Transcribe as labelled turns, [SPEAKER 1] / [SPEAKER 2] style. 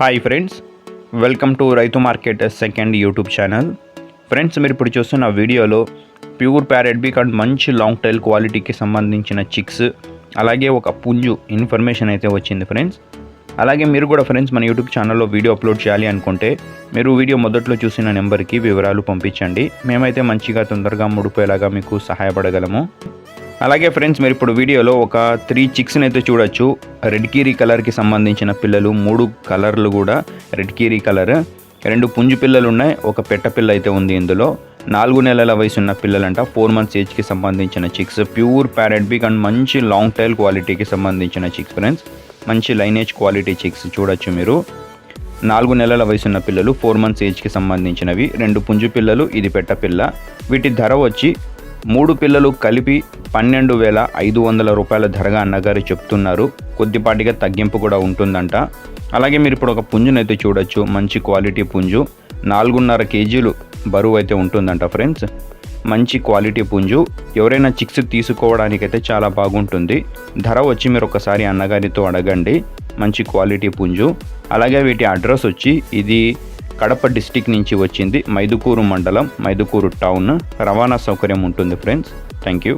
[SPEAKER 1] Hi friends, welcome to రైతు market second YouTube channel. Friends, మీరు ఇప్పుడు చూస్తున్న వీడియోలో ప్యూర్ ప్యారెట్ బీక్ అండ్ మంచి లాంగ్ టైల్ క్వాలిటీకి సంబంధించిన చిక్స్ అలాగే ఒక పుంజు ఇన్ఫర్మేషన్ అయితే వచ్చింది ఫ్రెండ్స్. అలాగే మీరు కూడా ఫ్రెండ్స్ మన యూట్యూబ్ ఛానల్లో వీడియో అప్లోడ్ చేయాలి అనుకుంటే మీరు వీడియో మొదట్లో చూసిన నెంబర్కి వివరాలు పంపించండి. మేమైతే మంచిగా తొందరగా ముడిపోయేలాగా మీకు సహాయపడగలము. అలాగే ఫ్రెండ్స్, మీరు ఇప్పుడు వీడియోలో ఒక 3 చిక్స్ని అయితే చూడొచ్చు. రెడ్ కీరీ కలర్కి సంబంధించిన పిల్లలు, 3 కలర్లు కూడా రెడ్ కీరీ కలర్. 2 పుంజు పిల్లలు ఉన్నాయి, ఒక పెట్ట పిల్ల అయితే ఉంది. ఇందులో 4 నెలల వయసు ఉన్న పిల్లలంట. 4 months ఏజ్కి సంబంధించిన చిక్స్, ప్యూర్ ప్యారెట్ బీక్ అండ్ మంచి లాంగ్ టైల్ క్వాలిటీకి సంబంధించిన చిక్స్ ఫ్రెండ్స్. మంచి లైనేజ్ క్వాలిటీ చిక్స్ చూడొచ్చు మీరు. 4 నెలల వయసున్న పిల్లలు, 4 months ఏజ్కి సంబంధించినవి. 2 పుంజు పిల్లలు, ఇది పెట్ట పిల్ల. వీటి ధర వచ్చి 3 పిల్లలు కలిపి 12,500 రూపాయల ధరగా అన్నగారు చెప్తున్నారు. కొద్దిపాటిగా తగ్గింపు కూడా ఉంటుందంట. అలాగే మీరు ఇప్పుడు ఒక పుంజునైతే చూడొచ్చు. మంచి క్వాలిటీ పుంజు, 4.5 kgs బరువు అయితే ఉంటుందంట ఫ్రెండ్స్. మంచి క్వాలిటీ పుంజు. ఎవరైనా చిక్స్ తీసుకోవడానికైతే చాలా బాగుంటుంది. ధర వచ్చి మీరు ఒకసారి అన్నగారితో అడగండి. మంచి క్వాలిటీ పుంజు. అలాగే వీటి అడ్రస్ వచ్చి ఇది కడప డిస్టిక్ నుంచి వచ్చింది. మైదుకూరు మండలం, మైదుకూరు టౌన్. రవాణా సౌకర్యం ఉంటుంది ఫ్రెండ్స్. Thank you.